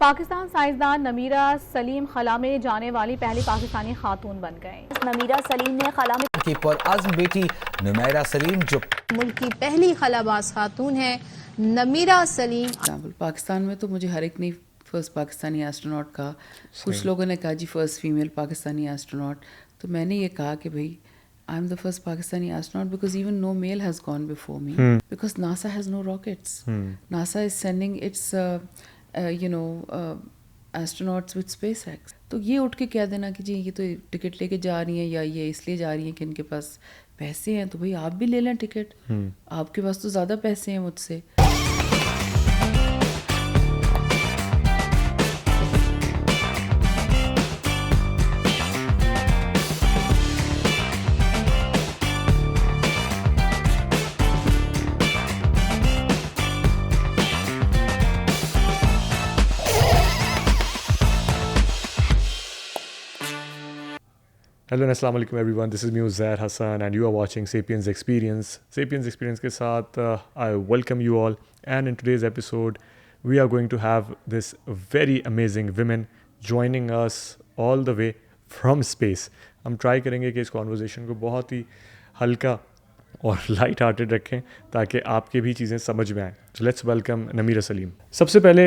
पाकिस्तान साइंसदान नमीरा सलीम खला में जाने वाली पहली पाकिस्तानी खातून बन गए। नमीरा सलीम ने खला में की पुरअज़्म बेटी नमीरा सलीम जो मुल्क की पहली खलाबाज खातून है नमीरा सलीम। पाकिस्तान में तो मुझे हर एक ने फर्स्ट पाकिस्तानी एस्ट्रोनॉट कहा, कुछ लोगों ने कहा जी फर्स्ट फीमेल पाकिस्तानी एस्ट्रोनॉट, तो मैंने ये कहा कि भाई I am the first Pakistani astronaut because even no male has gone before me because NASA has no rockets. NASA is sending its astronauts with SpaceX। तो ये उठ के कह देना कि जी ये तो टिकट लेके जा रही हैं या ये इसलिए जा रही हैं कि इनके पास पैसे हैं, तो भाई आप भी ले लें टिकट, आपके पास तो ज़्यादा पैसे हैं मुझसे। Hello and assalamu alaikum everyone, this is me uzairhasan and you are watching Sapiens Experience. Sapiens Experience के साथ I welcome you all, and in today's episode we are going to have this very amazing women joining us all the way from space. हम try करेंगे कि इस conversation को बहुत ही हल्का और लाइट हार्टेड रखें ताकि आपके भी चीज़ें समझ में आएँ। तो लेट्स वेलकम नमीरा सलीम। सबसे पहले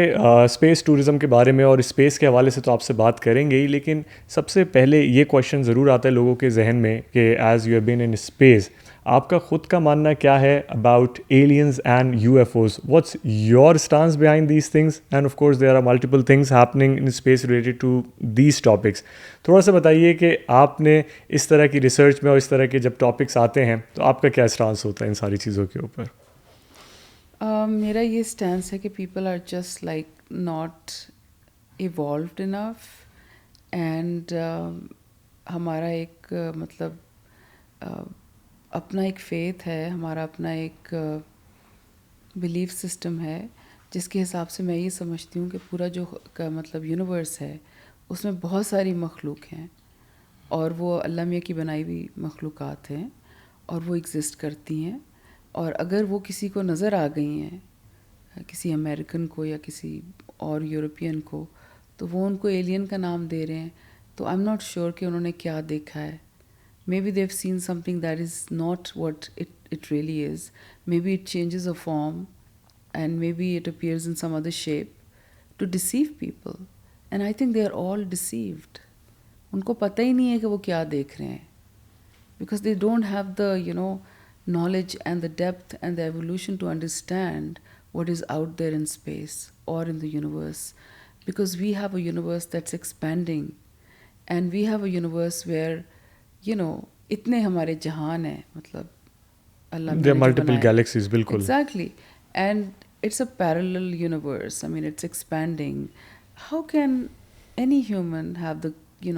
स्पेस टूरिज़म के बारे में और स्पेस के हवाले से तो आपसे बात करेंगे ही, लेकिन सबसे पहले ये क्वेश्चन ज़रूर आता है लोगों के जहन में कि as you have been in space, आपका ख़ुद का मानना क्या है about aliens and UFOs? What's your stance behind these things? And of course there are multiple things happening in space related to these topics. थोड़ा सा बताइए कि आपने इस तरह की रिसर्च में और इस तरह के जब टॉपिक्स आते हैं तो आपका क्या स्टांस होता है इन सारी चीज़ों के ऊपर? मेरा ये स्टैंस है कि people are just like not evolved enough, and हमारा एक मतलब अपना एक फेथ है, हमारा अपना एक बिलीफ सिस्टम है जिसके हिसाब से मैं ये समझती हूँ कि पूरा जो का मतलब यूनिवर्स है उसमें बहुत सारी मखलूक हैं और वो अल्लाह मियाँ की बनाई हुई मखलूक़ात हैं और वो एग्ज़िस्ट करती हैं, और अगर वो किसी को नज़र आ गई हैं, किसी अमेरिकन को या किसी और यूरोपियन को, तो वो उनको एलियन का नाम दे रहे हैं। तो आई एम नॉट श्योर कि उन्होंने क्या देखा है। Maybe they've seen something that is not what it really is. Maybe it changes a form and maybe it appears in some other shape to deceive people. And I think they are all deceived. उनको पता ही नहीं है कि वो क्या देख रहे हैं, because they don't have the knowledge and the depth and the evolution to understand what is out there in space or in the universe. Because we have a universe that's expanding, and we have a universe where इतने हमारे जहान हैं, मतलब अल्लाह ने multiple galaxies, बिल्कुल exactly, and it's a parallel universe. I mean it's expanding. How can any human have the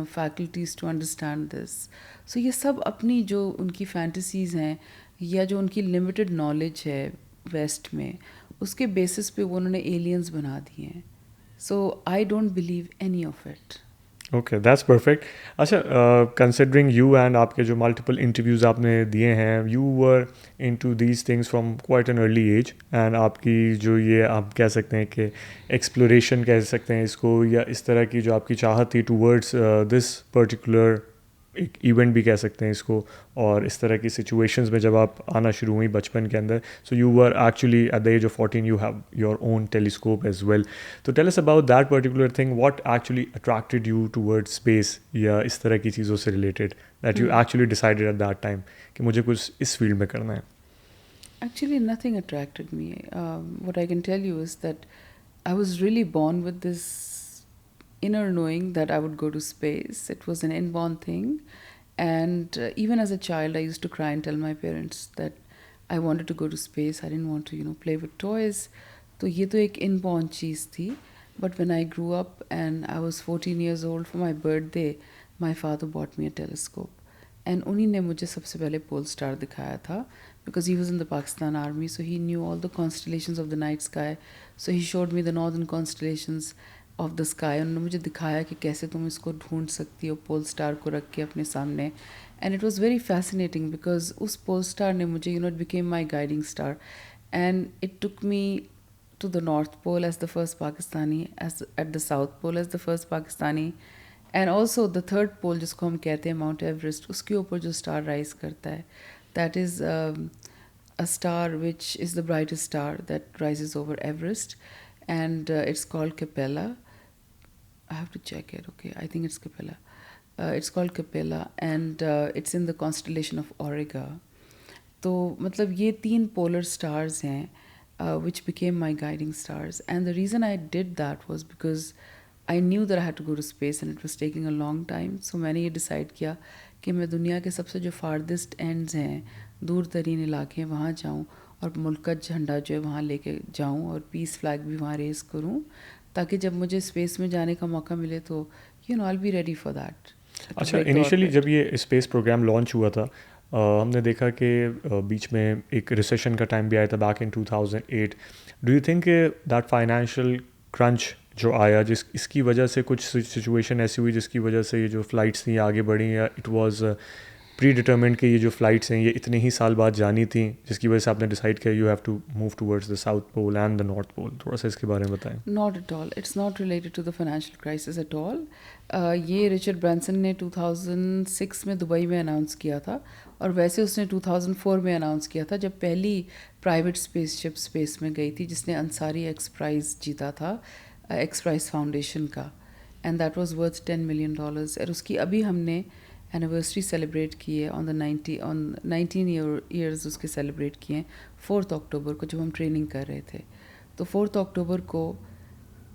faculties to understand this? So ये सब अपनी जो उनकी फैंटेसीज हैं या जो उनकी लिमिटेड नॉलेज है वेस्ट में, उसके बेसिस पे वो उन्होंने एलियंस बना दिए हैं। So I don't believe any of it. Okay, that's perfect. अच्छा, कंसिडरिंग यू एंड आपके जो मल्टीपल इंटरव्यूज़ आपने दिए हैं, you were into these things from quite an early age, and आपकी जो ये आप कह सकते हैं कि एक्सप्लोरेशन कह सकते हैं इसको, या इस तरह की जो आपकी चाहत थी टूवर्ड्स दिस पर्टिकुलर एक इवेंट भी कह सकते हैं इसको, और इस तरह की सिचुएशंस में जब आप आना शुरू हुई बचपन के अंदर, so you were actually at the age of 14 you have your own telescope as well. तो tell us about that particular thing, what actually attracted you towards space या इस तरह की चीज़ों से related, that you actually decided at that time कि मुझे कुछ इस फील्ड में करना है? Actually, nothing attracted me. What I can tell you is that I was really born with this inner knowing that I would go to space. It was an inborn thing, and even as a child I used to cry and tell my parents that I wanted to go to space. I didn't want to play with toys. तो ये तो एक inborn चीज़ थी. But when I grew up and I was 14 years old, for my birthday my father bought me a telescope, and उन्हीं ने मुझे सबसे पहले पोल स्टार दिखाया था, because he was in the Pakistan army, so he knew all the constellations of the night sky. So he showed me the northern constellations of the sky. उन्होंने मुझे दिखाया कि कैसे तुम इसको ढूंढ सकती हो पोल स्टार को रख के अपने सामने, and it was very fascinating because उस पोल स्टार ने मुझे it became my guiding star, and it took me to the North Pole as the first Pakistani, as at the South Pole as the first Pakistani, and also the third pole जिसको हम कहते हैं Mount Everest, उसके ऊपर जो star rise करता है, that is a star which is the brightest star that rises over Everest, and it's called Capella. I have to check it. Okay, I think it's Capella. It's called Capella, and it's in the constellation of Auriga. तो मतलब ये तीन polar stars हैं which became my guiding stars, and the reason I did that was because I knew that I had to go to space and it was taking a long time. So मैंने ये decide किया कि मैं दुनिया के सबसे जो farthest ends हैं, दूर तरीन इलाके हैं, वहाँ जाऊँ और मुल्क का झंडा जो है वहाँ लेके जाऊँ और पीस फ्लैग भी वहाँ रेस करूँ, ताकि जब मुझे स्पेस में जाने का मौका मिले तो I'll be ready for that. अच्छा, इनिशियली जब ये स्पेस प्रोग्राम लॉन्च हुआ था, हमने देखा कि बीच में एक रिसेशन का टाइम भी आया था back in 2008. Do you think that financial crunch जो आया, इसकी वजह से कुछ सिचुएशन ऐसी हुई जिसकी वजह से ये जो फ़्लाइट्स थी आगे बढ़ी, या इट वाज प्री डिटर्मिन्ड कि ये जो फ़्लाइट्स हैं ये इतने ही साल बाद जानी थी, जिसकी वजह से आपने डिसाइड किया you have to move towards the south pole and the north pole? थोड़ा सा इसके बारे में बताएं. Not at all, it's not related to the financial crisis at all. ये रिचर्ड ब्रांसन ने 2006 में दुबई में अनाउंस किया था, और वैसे उसने 2004 में अनाउंस किया था जब पहली प्राइवेट स्पेसशिप स्पेस में गई थी, जिसने अंसारी एक्स प्राइज़ जीता था, एक्स प्राइज़ फाउंडेशन का, and that was worth $10 million. और उसकी अभी हमने एनिवर्सरी सेलिब्रेट की है ऑन 19 ईयर्स उसके सेलिब्रेट किए हैं 4 अक्टूबर को, जब हम ट्रेनिंग कर रहे थे. तो 4 अक्टूबर को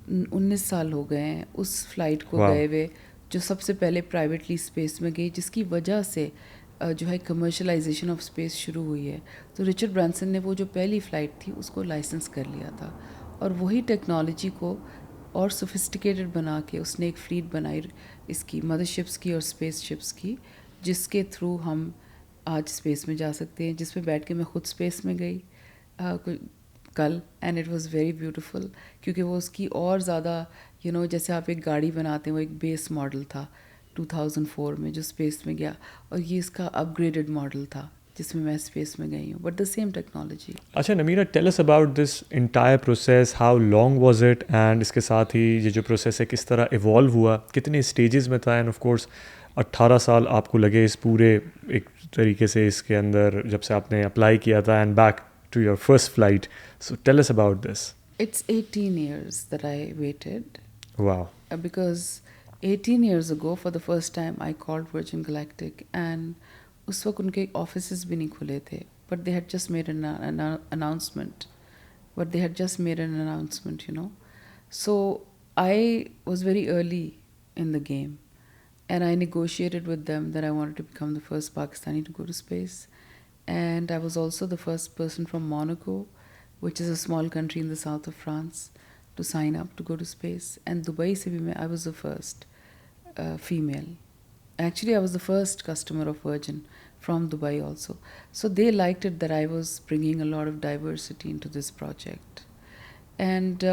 19 साल हो गए हैं उस फ्लाइट को गए हुए, जो सबसे पहले प्राइवेटली स्पेस में गई, जिसकी वजह से जो है कमर्शलाइजेशन ऑफ स्पेस शुरू हुई है. तो रिचर्ड ब्रांसन ने वो जो पहली फ़्लाइट थी उसको लाइसेंस कर लिया था, और वही टेक्नोलॉजी को और सोफिस्टिकेटेड बना के उसने एक फ्लीट बनाई इसकी मदरशिप्स की और स्पेस शिप्स की, जिसके थ्रू हम आज स्पेस में जा सकते हैं, जिसमें बैठ के मैं खुद स्पेस में गई कल, and it was very beautiful, क्योंकि वो उसकी और ज़्यादा जैसे आप एक गाड़ी बनाते हैं, वो एक बेस मॉडल था 2004 में जो स्पेस में गया, और ये इसका अपग्रेडेड मॉडल था जिसमें मैं स्पेस में गई हूँ, बट द सेम टेक्नोलॉजी. अच्छा Namira, tell us about this entire process, how long was it, and इसके साथ ही ये जो प्रोसेस है किस तरह इवॉल्व हुआ, कितने स्टेजेस में था, एंड ऑफ कोर्स 18 साल आपको लगे इस पूरे एक तरीके से इसके अंदर जब से आपने अप्लाई किया था, and back to your first flight. So tell us about this. It's 18 years that I waited. Wow. Because 18 years ago, for the first time, I called Virgin Galactic, and उस वक्त उनके ऑफिसेस भी नहीं खुले थे, but they had just made an announcement. So I was very early in the game, and I negotiated with them that I wanted to become the first Pakistani to go to space, and I was also the first person from Monaco, which is a small country in the south of France, to sign up to go to space. And Dubai se bhi I was the first female. Actually, I was the first customer of Virgin from Dubai also. So they liked it that I was bringing a lot of diversity into this project. And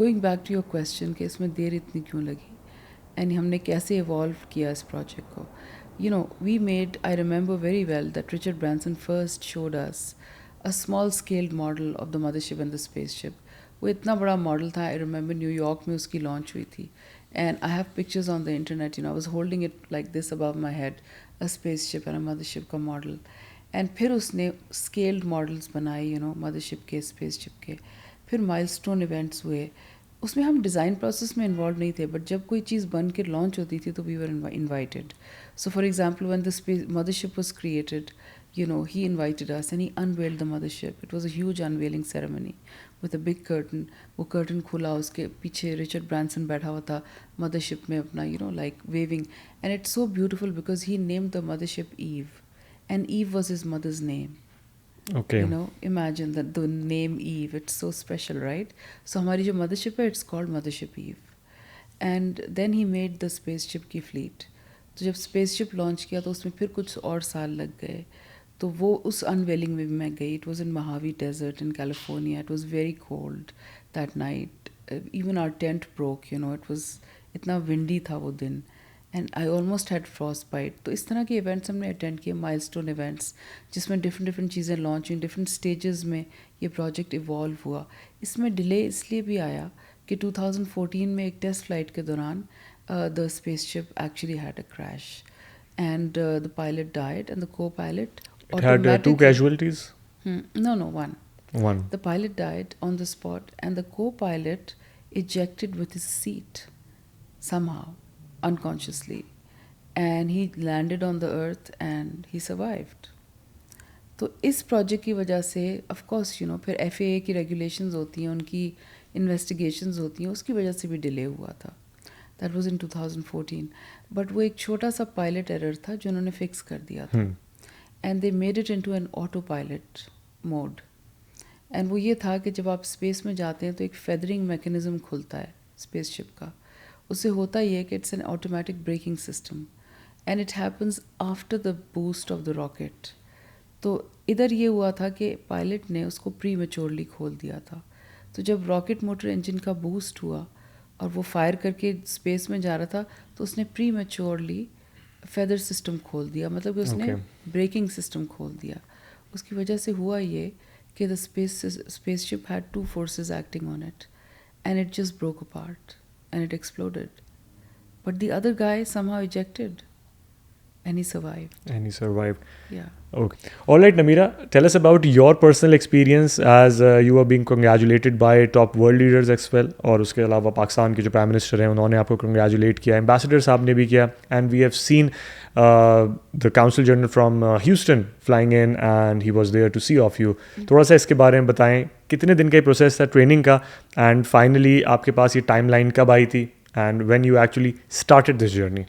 going back to your question कि इसमें देर इतनी क्यों लगी, and हमने कैसे evolve किया इस project को. We made, I remember very well that Richard Branson first showed us a small scaled model of the mothership and the spaceship. वो इतना बड़ा मॉडल था, आई रिमेंबर न्यूयॉर्क में उसकी लॉन्च हुई थी, and I have pictures on the internet. I was holding it like this above my head, a spaceship and a mothership का model. And फिर उसने स्केल्ड मॉडल्स बनाए मदरशिप के, स्पेसशिप के. फिर माइलस्टोन इवेंट्स हुए, उसमें हम डिज़ाइन प्रोसेस में इन्वॉल्व नहीं थे, बट जब कोई चीज़ बन के लॉन्च होती थी तो we were invited. So for example when the mothership was created, he invited us and he unveiled the mothership. It was a huge unveiling ceremony with a big curtain. वो curtain खुला, उसके पीछे Richard Branson बैठा हुआ था mothership में अपना like waving, and it's so beautiful because he named the mothership Eve, and Eve was his mother's name. Okay. Imagine that the name Eve, it's so special, right? So हमारी जो mothership है, it's called Mothership Eve. And then he made the spaceship की fleet. तो जब spaceship launch किया तो उसमें फिर कुछ और साल लग गए. तो वो उस अनवेलिंग में भी मैं गई. It was in Mojave desert in California. It was very cold that night. Even our tent broke. It was इतना विंडी था वो दिन. And I almost had frostbite. तो इस तरह के इवेंट्स हमने अटेंड किए, माइलस्टोन इवेंट्स, जिसमें डिफरेंट डिफरेंट चीज़ें लॉन्च हुई, डिफरेंट स्टेजेस में ये प्रोजेक्ट इवॉल्व हुआ. इसमें डिले इसलिए भी आया कि 2014 में एक टेस्ट फ्लाइट के दौरान the spaceship actually had a crash and the pilot died and the co-pilot It had two automatically- casualties. No, one. One. The pilot died on the spot and the co-pilot ejected with his seat somehow, unconsciously, and he landed on the earth and he survived. तो इस project की वजह से of course you know फिर FAA की regulations होती हैं, उनकी इन्वेस्टिगेशंस होती हैं, उसकी वजह से भी डिले हुआ था. That was in 2014. बट वो एक छोटा सा पायलट एरर था जो उन्होंने फिक्स कर दिया था, and they made it into an auto pilot mode. And वो ये था कि जब आप स्पेस में जाते हैं तो एक फेदरिंग मैकेनिज्म खुलता है स्पेसशिप का. उससे होता ये है कि it's an automatic braking system and it happens after the boost of the rocket. तो इधर ये हुआ था कि पायलट ने उसको प्री मेच्योरली खोल दिया था. तो जब रॉकेट मोटर इंजन का बूस्ट हुआ और वो फायर करके स्पेस में जा रहा था तो उसने प्री मेच्योरली फेदर सिस्टम खोल दिया, मतलब कि उसने ब्रेकिंग सिस्टम खोल दिया. उसकी वजह से हुआ ये कि the spaceship had two forces acting on it and it just broke apart and it exploded. But the other guy somehow ejected and he survived. And he survived. Yeah. Okay. All right, Namira, tell us about your personal experience as you were being congratulated by top world leaders as well. और उसके अलावा पाकिस्तान के जो prime minister हैं उन्होंने आपको congratulate किया, ambassador साहब ने भी किया, and we have seen the consul general from Houston flying in and he was there to see of you. थोड़ा सा इसके बारे में बताएं, कितने दिन का प्रोसेस था ट्रेनिंग का, and finally आपके पास ये टाइमलाइन कब आई थी, and when you actually started this journey?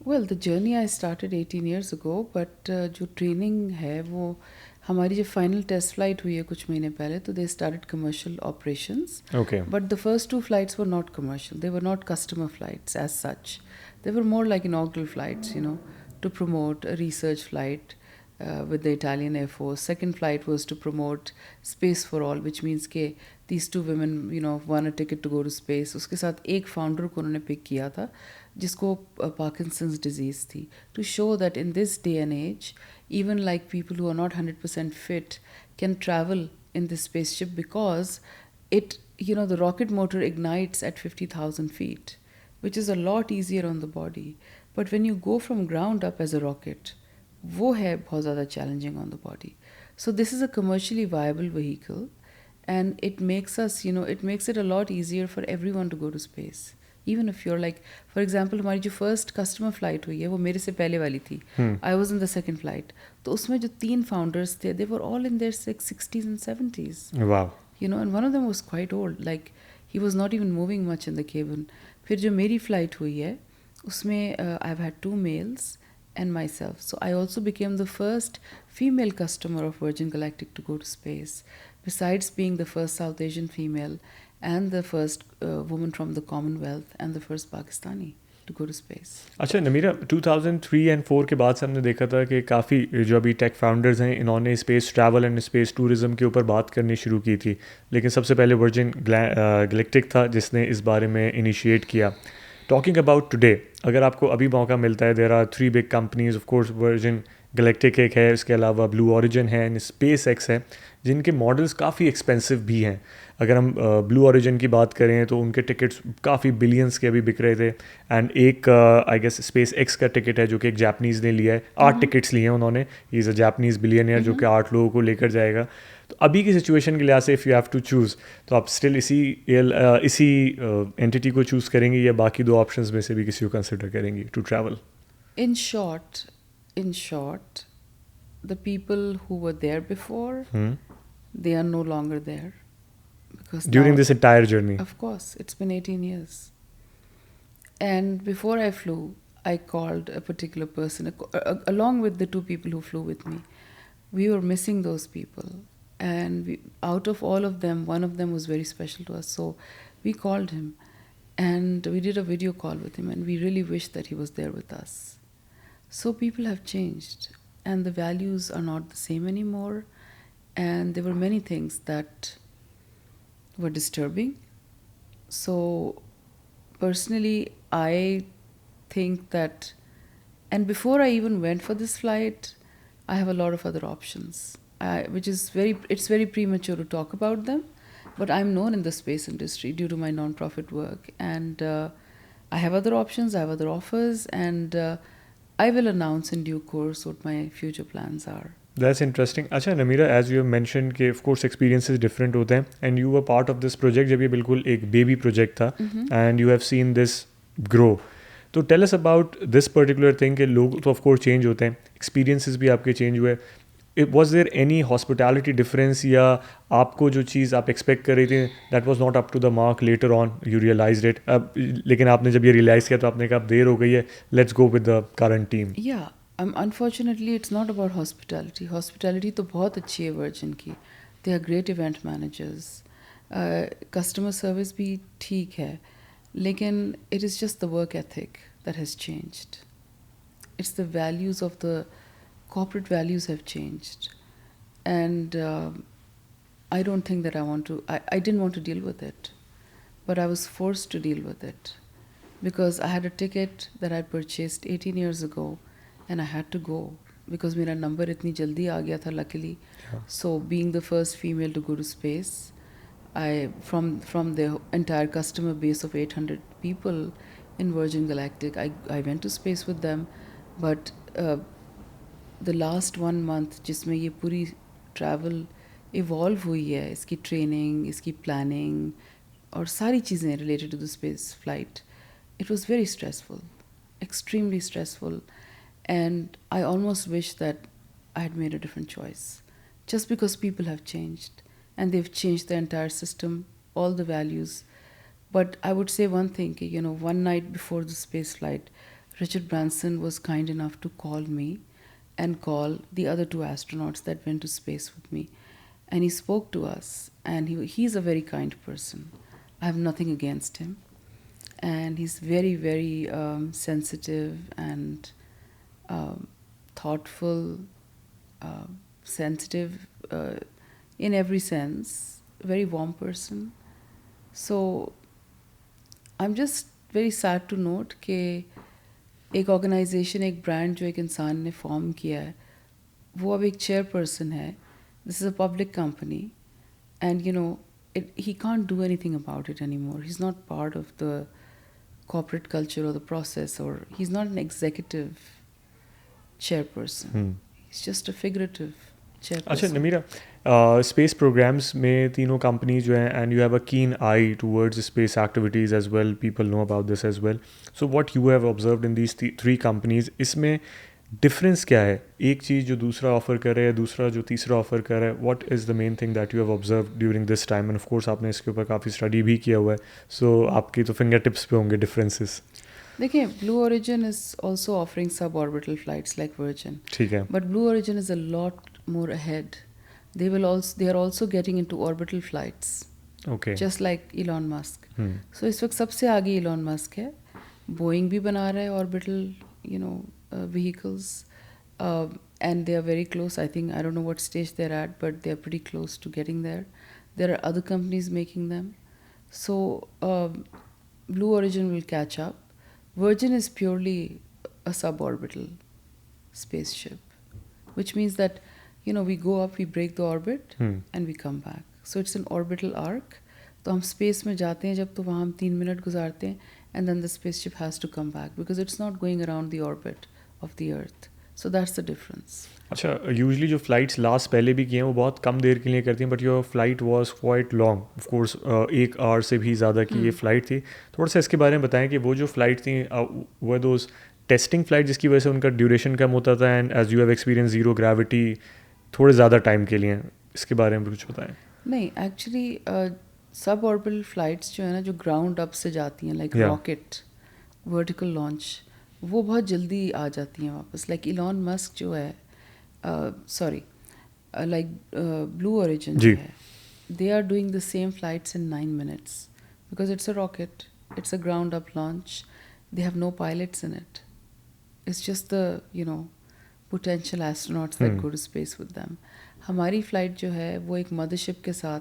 Well, the journey I started 18 years ago, but जो ट्रेनिंग है वो हमारी जो फाइनल टेस्ट फ्लाइट हुई है कुछ महीने पहले, तो they started commercial operations. Okay. But the first two flights were not commercial. They were not customer flights as such. They were more like inaugural flights, you know, to promote a research flight with the Italian Air Force. Second flight was to promote Space for All, which means कि these two women, you know, won a ticket to go to space. उसके साथ एक founder को उन्होंने pick किया था जिसको Parkinson's disease थी, to show that in this day and age, even like people who are not 100% fit can travel in this spaceship because it, you know, the rocket motor ignites at 50,000 feet, which is a lot easier on the body. But when you go from ground up as a rocket, वो है बहुत ज़्यादा challenging on the body. So this is a commercially viable vehicle and it makes us, you know, it makes it a lot easier for everyone to go to space. Even if you're like, for example, हमारी जो first customer flight हुई है वो मेरे से पहले वाली थी. I was in the second flight. तो उसमें जो 3 founders थे, they were all in their 60s and 70s. Wow. You know, and one of them was quite old. Like, he was not even moving much in the cabin. फिर जो मेरी flight हुई है, उसमें I've had 2 males and myself. So I also became the first female customer of Virgin Galactic to go to space, besides being the first South Asian female and the first woman from the Commonwealth and the first Pakistani to go to space. अच्छा Namira, 2003 and 4 के बाद से हमने देखा था कि काफ़ी जो अभी टेक फाउंडर्स हैं इन्होंने space travel and space tourism के ऊपर बात करनी शुरू की थी, लेकिन सबसे पहले वर्जिन गैलेक्टिक था जिसने इस बारे में इनिशिएट किया. टॉकिंग अबाउट टुडे, अगर आपको अभी मौका मिलता है, there are 3 big companies, of course Virgin Galactic एक है, इसके अलावा ब्लू ओरिजिन है एंड स्पेस एक्स है, जिनके मॉडल्स काफ़ी एक्सपेंसिव भी हैं. अगर हम ब्लू ओरिजिन की बात करें तो उनके टिकट्स काफ़ी बिलियंस के अभी बिक रहे थे, एंड एक आई गेस स्पेस एक्स का टिकट है जो कि एक जापनीज़ ने लिया है. 8 टिकट्स लिए हैं उन्होंने. He is a Japanese billionaire जो कि 8 लोगों को लेकर जाएगा. तो अभी की सिचुएशन के लिहाज से if you have to choose, तो आप स्टिल इसी एंटिटी को चूज़ करेंगे या बाकी 2 ऑप्शंस में से भी किसी को कंसिडर करेंगी to travel? In short, the people who were there before, they are no longer there. Because During now, this entire journey? Of course, it's been 18 years. And before I flew, I called a particular person, along with the 2 people who flew with me. We were missing those people. And out of all of them, one of them was very special to us. So we called him and we did a video call with him, and we really wished that he was there with us. So people have changed and the values are not the same anymore, and there were many things that were disturbing. So personally, I think that, and before I even went for this flight, I have a lot of other options, which is it's very premature to talk about them, but I'm known in the space industry due to my non-profit work, and I have other options, I have other offers, and I will announce in due course what my future plans are. That's interesting. अच्छा Namira, as you have mentioned कि of course experiences different होते हैं, and you were part of this project जब ये बिल्कुल एक baby project था, and you have seen this grow. तो tell us about this particular thing कि लोग तो of course change होते हैं, experiences भी आपके change हुए. Was there any hospitality difference या आपको जो चीज़ आप expect कर रही थी that was not up to the mark later on you realized it, लेकिन आपने जब ये realize किया तो आपने कहा अब देर हो गई है, let's go with the current team. Yeah. Unfortunately, it's not about hospitality. Hospitality तो बहुत अच्छी है Virgin की. They are great event managers. Customer service भी ठीक है. लेकिन it is just the work ethic that has changed. It's the values of the corporate values have changed. And I don't think that I didn't want to deal with it. But I was forced to deal with it. Because I had a ticket that I purchased 18 years ago. And I had to go because मेरा number इतनी जल्दी आ गया था luckily. Yeah. So being the first female to go to space, from the entire customer base of 800 people in Virgin Galactic, I went to space with them. But the last 1 month जिसमें ये पूरी travel evolve हुई है, इसकी training, इसकी planning और सारी चीज़ें related to the space flight, it was very stressful, extremely stressful. And I almost wish that I had made a different choice. Just because people have changed. And they've changed the entire system, all the values. But I would say one thing, one night before the space flight, Richard Branson was kind enough to call me and call the other 2 astronauts that went to space with me. And he spoke to us. And he's a very kind person. I have nothing against him. And he's very, very sensitive and thoughtful, sensitive in every sense, very warm person. So I'm just very sad to note कि एक organization, एक brand जो एक इंसान ने form किया है, वो अब एक chairperson है. This is a public company, and he can't do anything about it anymore. He's not part of the corporate culture or the process, or he's not an executive chairperson. He's just a figurative chairperson. अच्छा Namira, space programmes में तीनों companies जो हैं, and you have a keen eye towards space activities as well, people know about this as well. So what you have observed in these 3 companies, इसमें difference क्या है? एक चीज़ जो दूसरा ऑफर कर रहा है, दूसरा जो तीसरा ऑफर कर रहा है, what is the main thing that you have observed during this time? And of course आपने इसके ऊपर काफ़ी स्टडी भी किया हुआ है, सो आपकी तो फिंगर टिप्स पे होंगे डिफरेंसेस. देखिए, Blue Origin is also offering suborbital flights like Virgin. ठीक है. But Blue Origin is a lot more ahead. They are also getting into orbital flights. Okay. Just like Elon Musk. So इस वक्त सबसे आगे Elon Musk है. Boeing भी बना रहा है orbital, vehicles. And they are very close. I don't know what stage they're at, but they're pretty close to getting there. There are other companies making them. So Blue Origin will catch up. Virgin is purely a suborbital spaceship, which means that, we go up, we break the orbit, and we come back. So it's an orbital arc. तो हम space में जाते हैं जब, तो वहाँ हम 3 minute गुजारते हैं, and then the spaceship has to come back because it's not going around the orbit of the Earth. So that's the difference. अच्छा, यूजली जो फ्लाइट्स लास्ट पहले भी किए हैं वो बहुत कम देर के लिए करती हैं, but your flight was quite long, of course 1 hour से भी ज़्यादा की ये फ़्लाइट थी. थोड़ा सा इसके बारे में बताएं कि वो जो फ़्लाइट थी वो दोज टेस्टिंग फ्लाइट जिसकी वजह से उनका ड्यूरेशन कम होता था, and as you have experience zero gravity थोड़े ज़्यादा टाइम के लिए, इसके बारे में कुछ बताएं. नहीं, एक्चुअली सब ऑर्बिटल फ्लाइट्स जो है ना, जो ग्राउंड अप से जाती हैं, लाइक रॉकेट, वर्टिकल लॉन्च, वो बहुत जल्दी आ जाती हैं वापस. लाइक इलॉन मस्क जो है, Blue Origin जो है, they are doing the same flights in 9 minutes because it's a rocket, it's a ground up launch, they have no pilots in it. It's just the potential astronauts that go to space with them. हमारी flight जो है वो एक mothership के साथ,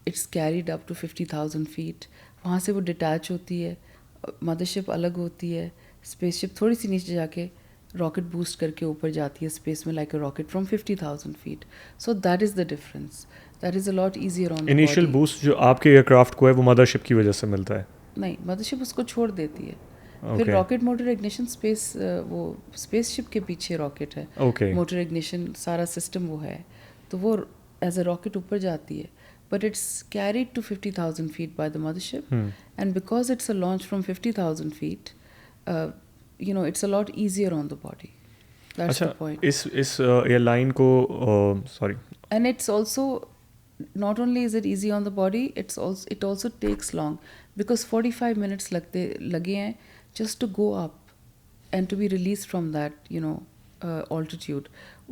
it's carried up to 50,000 feet. वहाँ से वो डिटैच होती है, मदरशिप अलग होती है, स्पेसशिप थोड़ी सी नीचे जाके रॉकेट बूस्ट करके ऊपर जाती है स्पेस में like a rocket from 50,000 feet. So that is the difference. That is a lot easier on the initial body. Boost जो आपके एयरक्राफ्ट को है वो मदरशिप की वजह से मिलता है. नहीं, मदरशिप उसको छोड़ देती है. फिर Okay. Rocket motor ignition space वो स्पेसशिप के पीछे रॉकेट है. Okay. मोटर इग्निशन सारा सिस्टम वो है, तो वो एज अ रॉकेट ऊपर जाती है. But it's carried to 50,000 feet by the mothership, and because it's a launch from 50,000 feet, you know, it's a lot easier on the body. That's the अच्छा, point. इस airline को sorry, And it's also, not only is it easy on the body, it also takes long, because 45 minutes lage hain just to go up and to be released from that, you know, altitude.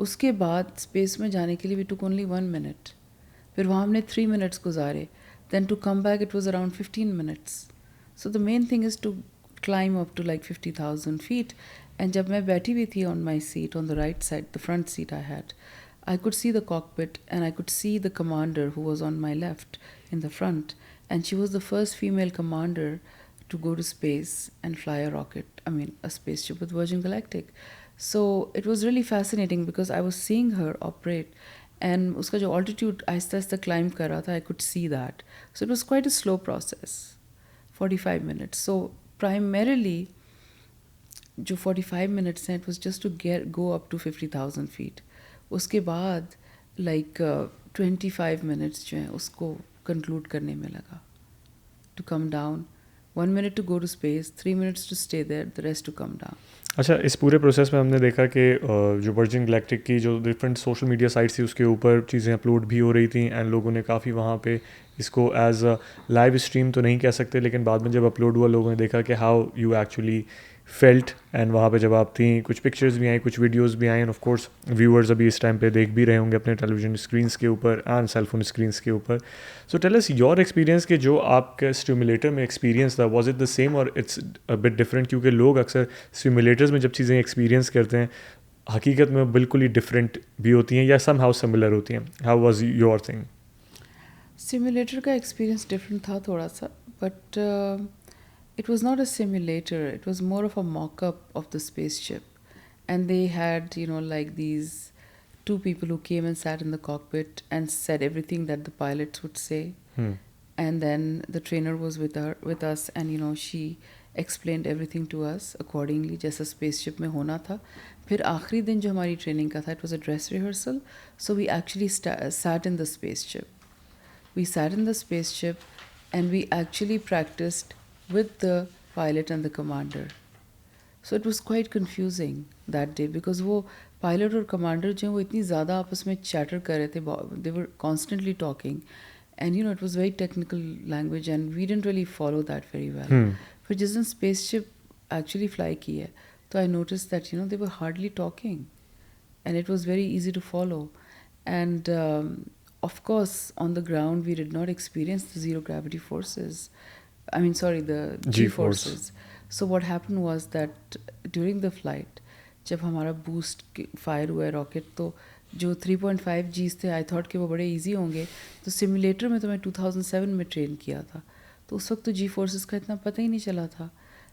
Uske baad space mein jaane ke liye we took only 1 minute. Fir wahan humne 3 minutes guzare. Then to come back it was around 15 minutes. So the main thing is to climb up to like 50,000 feet. And jab main बैठी हुई थी on my seat, on the right side, the front seat I had, I could see the cockpit and I could see the commander who was on my left in the front, and she was the first female commander to go to space and fly a rocket, I mean a spaceship with Virgin Galactic. So it was really fascinating because I was seeing her operate, and uska jo altitude aista aista climb kar raha tha, I could see that. So it was quite a slow process, 45 minutes. So primarily जो 45 minutes हैं, it was just to go up to 50,000 feet. उसके बाद like 25 minutes जो हैं उसको conclude करने में लगा, to come down. 1 minute to go to space, 3 minutes to stay there, the rest to come down. अच्छा, इस पूरे प्रोसेस में हमने देखा कि जो वर्जिन गैलेक्टिक की जो डिफरेंट सोशल मीडिया साइट्स थी उसके ऊपर चीज़ें अपलोड भी हो रही थी, एंड लोगों ने काफ़ी वहाँ पे इसको एज अ लाइव स्ट्रीम तो नहीं कह सकते, लेकिन बाद में जब अपलोड हुआ लोगों ने देखा कि how you actually felt, and वहाँ पे जब आप थी कुछ पिक्चर्स भी आई, कुछ वीडियोस भी आई, एंड ऑफ कोर्स व्यूअर्स अभी इस टाइम पे देख भी रहे होंगे अपने टेलीविजन स्क्रीन्स के ऊपर एंड सेलफोन स्क्रीन्स के ऊपर. So tell us your experience कि जो आपका स्टिमुलेटर में एक्सपीरियंस था, वाज इट द सेम और इट्स अ बिट डिफरेंट, क्योंकि लोग अक्सर स्टिमुलेटर्स में जब चीज़ें एक्सपीरियंस करते हैं हकीकत में बिल्कुल ही डिफरेंट भी होती हैं या सम हाउ सिमिलर होती हैं. How was your thing? Simulator का एक्सपीरियंस डिफरेंट था थोड़ा सा, but it was not a simulator, it was more of a mock-up of the spaceship. And they had, you know, like these two people who came and sat in the cockpit and said everything that the pilots would say. And then the trainer was with us, and, you know, she explained everything to us accordingly, जैसा spaceship में होना था. फिर आखिरी दिन जो हमारी training का था, it was a dress rehearsal, so we actually sat in the spaceship. We sat in the spaceship and we actually practiced with the pilot and the commander. So it was quite confusing that day because वो pilot और commander जो हैं वो इतनी ज़्यादा आपस में chatter कर रहे थे, they were constantly talking, and you know it was very technical language and we didn't really follow that very well. फिर जिस दिन spaceship actually fly की है, तो I noticed that, you know, they were hardly talking and it was very easy to follow. And of course on the ground we did not experience the zero gravity forces. I mean, sorry, the G-forces. So what happened was that during the flight, जब हमारा boost fire हुआ है rocket, तो जो 3.5 Gs थे, I thought कि वो बड़े easy होंगे. तो simulator में तो मैं 2007 में train किया था, तो उस वक्त तो G-forces का इतना पता ही नहीं चला था.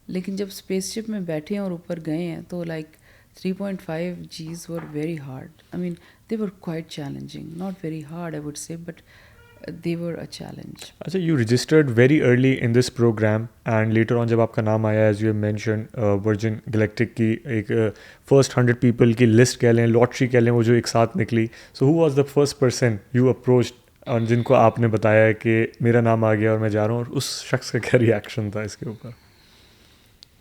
लेकिन जब spaceship में बैठे हैं और ऊपर गए हैं, तो like 3.5 Gs were very hard. I mean, they were quite challenging. Not very hard, I would say, but they were a challenge. अच्छा, you registered very early in this program and later on जब आपका नाम आया, as you have mentioned, Virgin Galactic की एक first 100 people की list कह लें, lottery कह लें, वो जो एक साथ निकली. So who was the first person you approached और जिनको आपने बताया कि मेरा नाम आ गया और मैं जा रहा हूँ, और उस शख्स का क्या रिएक्शन था इसके ऊपर?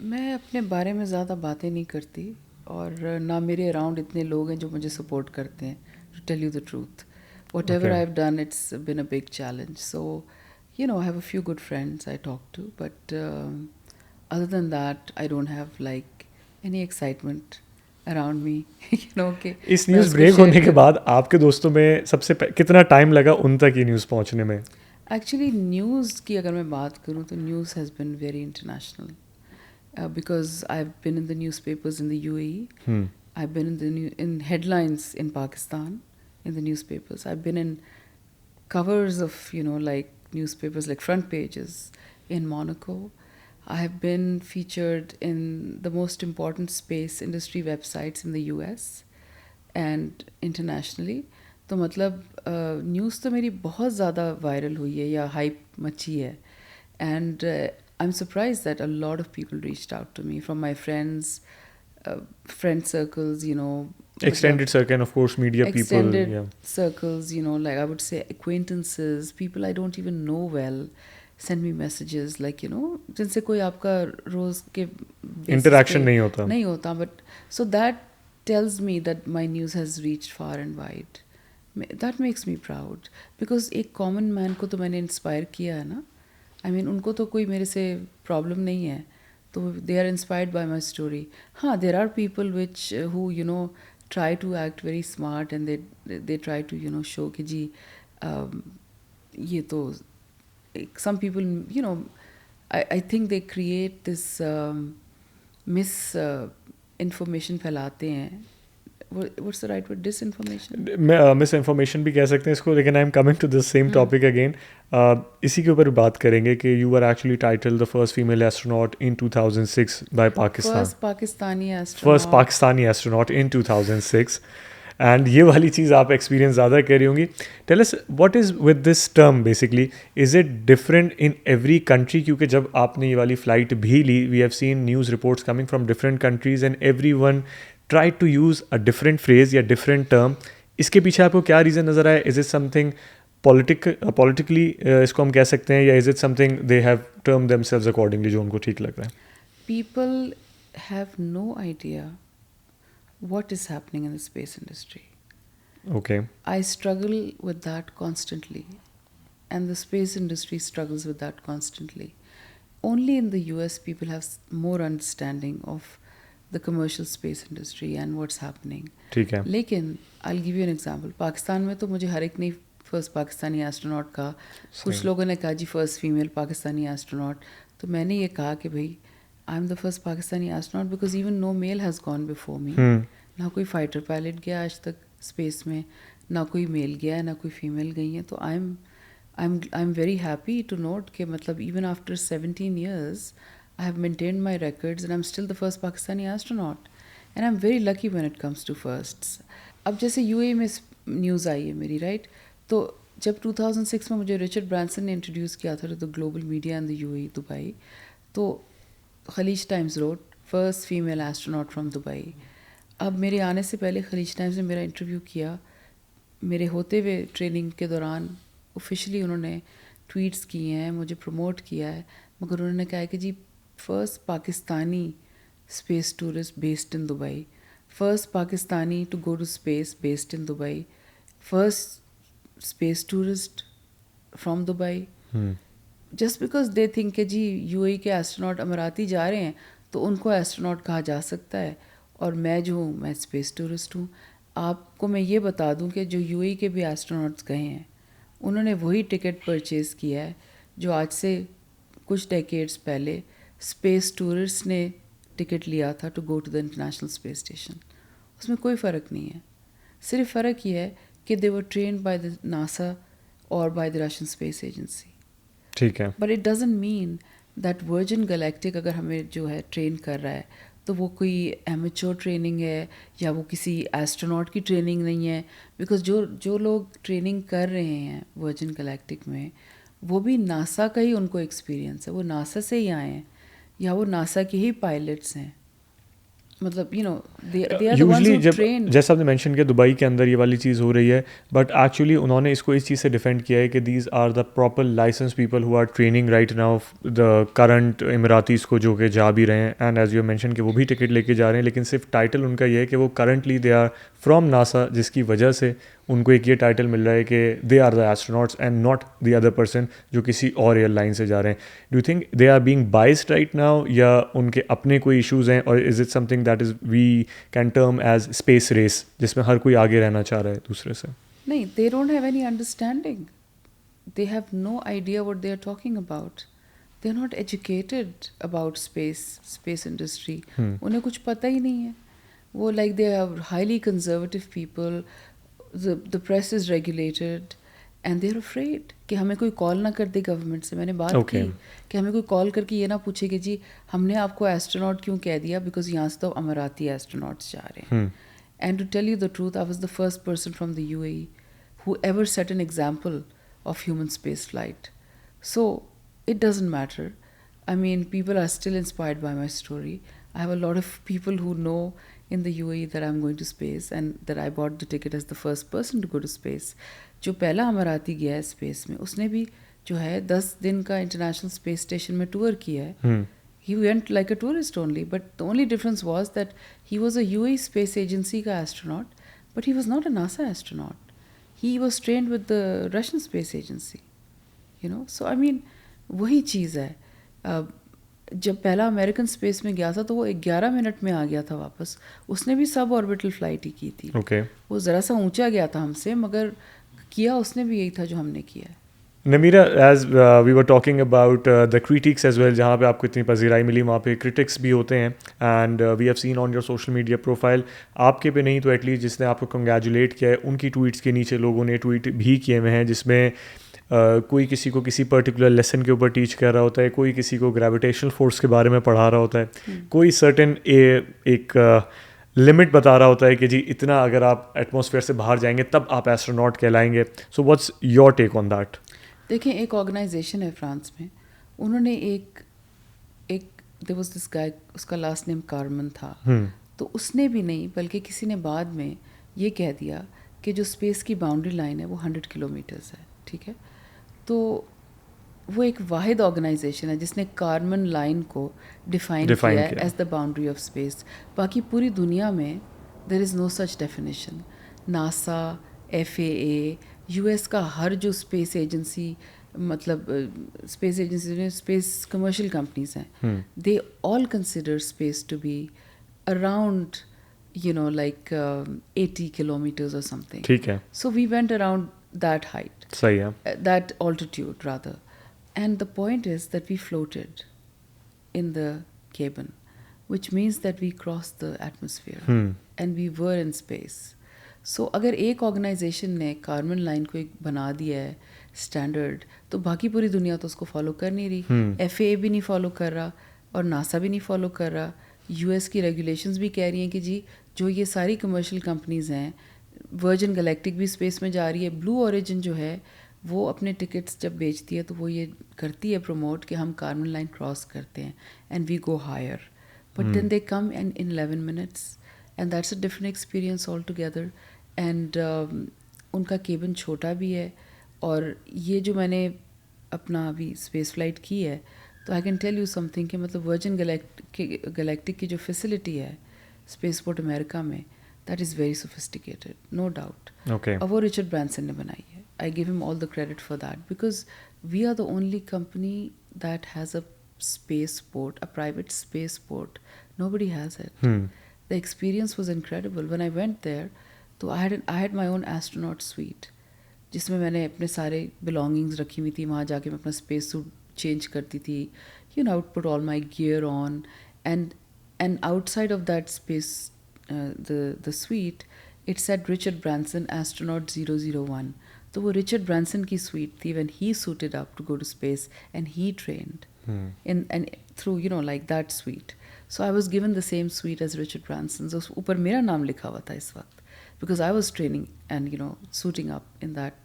मैं अपने बारे में ज़्यादा बातें नहीं करती, और ना मेरे अराउंड इतने लोग हैं जो मुझे सपोर्ट करते हैं, to tell you the truth. Whatever Okay. I've done, it's been a big challenge. So, you know, I have a few good friends I talk to, but other than that, I don't have like any excitement around me. You know, कि इस news break होने के बाद आपके दोस्तों में सबसे कितना टाइम लगा उन तक ये न्यूज़ पहुंचने में? Actually, न्यूज़ की अगर मैं बात करूँ तो news has been very international. Because I've been in the newspapers in the UAE. I've been in headlines in Pakistan, in the newspapers. I've been in covers of, you know, like newspapers, like front pages in Monaco. I have been featured in the most important space industry websites in the US and internationally. तो मतलब news तो मेरी बहुत ज़्यादा viral हुई है या hype मची है. And I'm surprised that a lot of people reached out to me from my friend circles, you know. Extended circle, and of course, media people. Extended Yeah. circles, you know, like I would say acquaintances, people I don't even know well, send me messages like, you know, जिनसे कोई आपका रोज़ के Interaction नहीं होता. नहीं होता, but so that tells me that my news has reached far and wide. That makes me proud because एक common man को तो मैंने inspire किया है ना. I mean, उनको तो कोई मेरे से problem नहीं है, तो they are inspired by my story. हाँ, there are people who you know try to act very smart and they try to, you know, show कि जी ये तो some people, you know, I think they create this misinformation फैलाते हैं. What's the right word? Disinformation? Misinformation भी कह सकते हैं इसको, लेकिन I am coming to this same topic again. इसी के ऊपर बात करेंगे कि you are actually titled the first female astronaut in 2006 by Pakistan. First Pakistani astronaut in 2006. And ये वाली चीज़ आप एक्सपीरियंस ज़्यादा कर रही होंगी. Tell us what is with this term basically, is it different in every country? क्योंकि जब आपने ये वाली फ़्लाइट भी ली, we have seen news reports coming from different countries and every one try to use a different phrase या different term. इसके पीछे आपको क्या रीज़न नज़र आया? इज़ इट समथिंग पॉलिटिकली इसको हम कह सकते हैं, या is it something they have term themselves accordingly जो उनको ठीक लग रहा है? People have no idea what is happening in the space industry. Okay. I struggle with that constantly, and the space industry struggles with that constantly. Only in the US people have more understanding of the commercial space industry and what's happening. ठीक है. लेकिन I'll give you an example. Pakistan में तो मुझे हर एक ने first Pakistani astronaut कहा. कुछ लोगों ने कहा जी फर्स्ट फीमेल पाकिस्तानी एस्ट्रोनॉट. तो मैंने ये कहा कि भाई I am the first Pakistani astronaut because even no male has gone before me. ना कोई फाइटर पायलट गया आज तक स्पेस में, ना कोई मेल गया है, ना कोई फीमेल गई है. तो I am very happy to note कि मतलब even after 17 years I have maintained my records and I'm still the first Pakistani astronaut. And I'm very lucky when it comes to firsts. अब जैसे UAE में news आई है मेरी, right? तो जब 2006 में मुझे रिचर्ड ब्रांसन ने इंट्रोड्यूस किया था to the global media in the UAE Dubai, तो Khaleej Times wrote first female astronaut from Dubai. अब मेरे आने से पहले खलीज टाइम्स ने मेरा इंटरव्यू किया. मेरे होते हुए ट्रेनिंग के दौरान ऑफिशियली उन्होंने ट्वीट्स किए हैं, मुझे प्रमोट किया है, मगर उन्होंने कहा है कि जी first Pakistani space tourist based in Dubai, first Pakistani to go to space based in Dubai, first space tourist from Dubai. Just because they think कि जी UAE के एस्ट्रोनॉट अमराती जा रहे हैं तो उनको एस्ट्रोनॉट कहा जा सकता है, और मैं जो हूँ मैं स्पेस टूरिस्ट हूँ. आपको मैं ये बता दूँ कि जो UAE के भी एस्ट्रोनॉट्स गए हैं उन्होंने वही टिकट परचेज़ किया है जो आज से कुछ डेकेड्स पहले स्पेस टूरिस्ट ने टिकट लिया था to go to the international space station. उसमें कोई फ़र्क नहीं है. सिर्फ फ़र्क ये है कि दे वर ट्रेन्ड बाय द नासा और by the Russian space agency. ठीक है. But it doesn't mean that virgin galactic अगर हमें जो है ट्रेन कर रहा है तो वो कोई एमेच्योर ट्रेनिंग है या वो किसी एस्ट्रोनॉट की ट्रेनिंग नहीं है. बिकॉज जो लोग ट्रेनिंग कर रहे हैं वर्जिन गैलेक्टिक में वो भी नासा का ही उनको एक्सपीरियंस है, वो नासा से ही आए हैं या वो नासा के ही पायलट्स हैं. मतलब you know they are the ones who train. जैसा आपने मेंशन किया दुबई के अंदर ये वाली चीज़ हो रही है, बट एक्चुअली उन्होंने इसको इस चीज़ से डिफेंड किया है कि these are the proper license people who are training right now the current Emiratis को जो कि जा भी रहे हैं. एंड एज यू मेंशन कि वो भी टिकट लेके जा रहे हैं, लेकिन सिर्फ टाइटल उनका ये है कि वो currently they are from NASA, जिसकी वजह से उनको एक ये टाइटल मिल रहा है कि they are the astronauts and not the other person जो किसी और एयरलाइन से जा रहे हैं. Do you think they are being biased right now, या उनके अपने कोई इश्यूज़ हैं, और is it something that is we can term as space race जिसमें हर कोई आगे रहना चाह रहा है दूसरे से? नहीं, they don't have any understanding. They have no idea what they are talking about. They are not educated about space industry. उन्हें कुछ पता ही नहीं है. वो like they are highly conservative people. The press is regulated and they are afraid कि हमें कोई कॉल ना कर दे गवर्नमेंट से. मैंने बात Okay. की कि हमें कोई कॉल करके ये ना पूछे कि जी हमने आपको एस्ट्रोनॉट क्यों कह दिया, बिकॉज यहाँ से तो अमराती एस्ट्रोनॉट्स जा रहे हैं. And to tell you the truth, I was the first person from the UAE who ever set an example of human space flight. So it doesn't matter. I mean, people are still inspired by my story. I have a lot of people who know in the UAE that I'm going to space and that I bought the ticket as the first person to go to space. जो पहला अमराती गया है space में, उसने भी जो है 10 दिन का इंटरनेशनल स्पेस स्टेशन में टूर किया है. He went like a tourist only, but the only difference was that he was a UAE space agency का astronaut, but he was not a NASA astronaut. He was trained with the Russian space agency, you know. So I mean, वही चीज़ है. जब पहला American space में गया था तो वो 11 मिनट में आ गया था वापस. उसने भी सब ऑर्बिटल फ्लाइट ही की थी. Okay. वो ज़रा सा ऊंचा गया था हमसे, मगर किया उसने भी यही था जो हमने किया है. Namira, as we were talking about the critiques as well, जहाँ पे आपको इतनी पजीराई मिली, वहाँ पे critics भी होते हैं. And we have seen on your social media profile, आपके पे नहीं तो एटलीस्ट जिसने आपको कंग्रेचुलेट किया है, उनकी ट्वीट्स के नीचे लोगों ने ट्वीट भी किए हुए हैं जिसमें कोई किसी को किसी पर्टिकुलर लेसन के ऊपर टीच कर रहा होता है, कोई किसी को ग्रेविटेशनल फोर्स के बारे में पढ़ा रहा होता है, कोई सर्टेन एक लिमिट बता रहा होता है कि जी इतना अगर आप एटमॉस्फेयर से बाहर जाएंगे तब आप एस्ट्रोनॉट कहलाएंगे. So what's your take on that? देखें, एक ऑर्गेनाइजेशन है फ्रांस में, उन्होंने एक देयर वाज दिस गाय, उसका लास्ट नेम कार्मन था. तो उसने भी नहीं बल्कि किसी ने बाद में ये कह दिया कि जो स्पेस की बाउंड्री लाइन है वो 100 किलोमीटर्स है. ठीक है, तो वो एक वाहिद ऑर्गेनाइजेशन है जिसने कार्मन लाइन को डिफाइन किया है as the boundary of space. बाकी पूरी दुनिया में there is no such definition. NASA, FAA, US का हर जो स्पेस एजेंसी, मतलब स्पेस एजेंसी में स्पेस कमर्शियल कंपनीज हैं, they all consider space to be around like 80 kilometers or something. ठीक है. So we went around that height. सही है. That altitude rather. And the point is that we floated in the cabin, which means that we crossed the atmosphere and we were in space. So अगर एक organisation ने carbon line को एक बना दिया है स्टैंडर्ड, तो बाकी पूरी दुनिया तो उसको फॉलो कर नहीं रही. FAA भी नहीं फॉलो कर रहा और नासा भी नहीं फॉलो कर रहा. US की रेगुलेशंस भी कह रही हैं कि जी जो ये सारी कमर्शियल कंपनीज़ हैं, वर्जिन गैलेक्टिक भी स्पेस में जा रही है, ब्लू ओरिजिन जो है वो अपने टिकट्स जब बेचती है तो वो ये करती है प्रमोट कि हम कार्बन लाइन क्रॉस करते हैं and we go higher, but then they come and in 11 minutes and that's a different experience altogether. And उनका केबिन छोटा भी है. और ये जो मैंने अपना अभी स्पेस फ्लाइट की है, तो I can tell you something कि मतलब वर्जिन गैलेक्टिक की जो फैसिलिटी है स्पेसपोर्ट अमेरिका में, that is very sophisticated, no doubt. Okay. और वो रिचर्ड ब्रांसन ने बनाई है. I give him all the credit for that because we are the only company that has a spaceport, a private spaceport. Nobody has it. The experience was incredible. When I went there, तो I had my own astronaut suite, जिसमें मैंने अपने सारे belongings रखी हुई थी. वहाँ जाके मैं अपना space suit change करती थी. I would put all my gear on, and outside of that space, the suite, it said Richard Branson, astronaut 001. तो वो Richard Branson की suite थी when he suited up to go to space and he trained and through like that suite. So I was given the same suite as Richard Branson. So ऊपर मेरा नाम लिखा हुआ था इस वक्त because I was training and suiting up in that.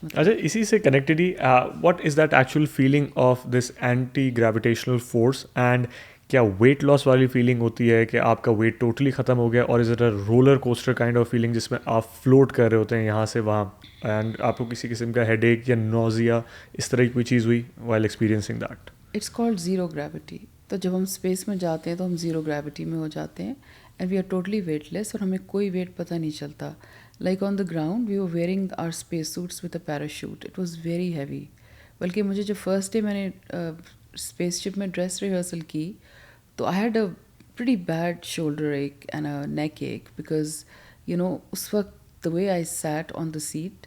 अच्छा, इसी से connected he what is that actual feeling of this anti gravitational force, and क्या वेट लॉस वाली फीलिंग होती है कि आपका वेट टोटली ख़त्म हो गया, और is it a roller coaster kind of feeling जिसमें आप फ्लोट कर रहे होते हैं यहाँ से वहाँ, एंड आपको किसी किस्म का हेडेक या नोजिया इस तरह की कोई चीज़ हुई while experiencing that? It's called zero gravity. तो जब हम स्पेस में जाते हैं तो हम ज़ीरो ग्रेविटी में हो जाते हैं and we are totally weightless और हमें कोई वेट पता नहीं चलता. Like on the ground we were wearing our space suits with a parachute. It was very heavy. बल्कि मुझे जो फर्स्ट डे मैंने स्पेसशिप में ड्रेस रिहर्सल की तो I had a pretty bad shoulder ache and a neck ache because उस वक्त the way I sat on the seat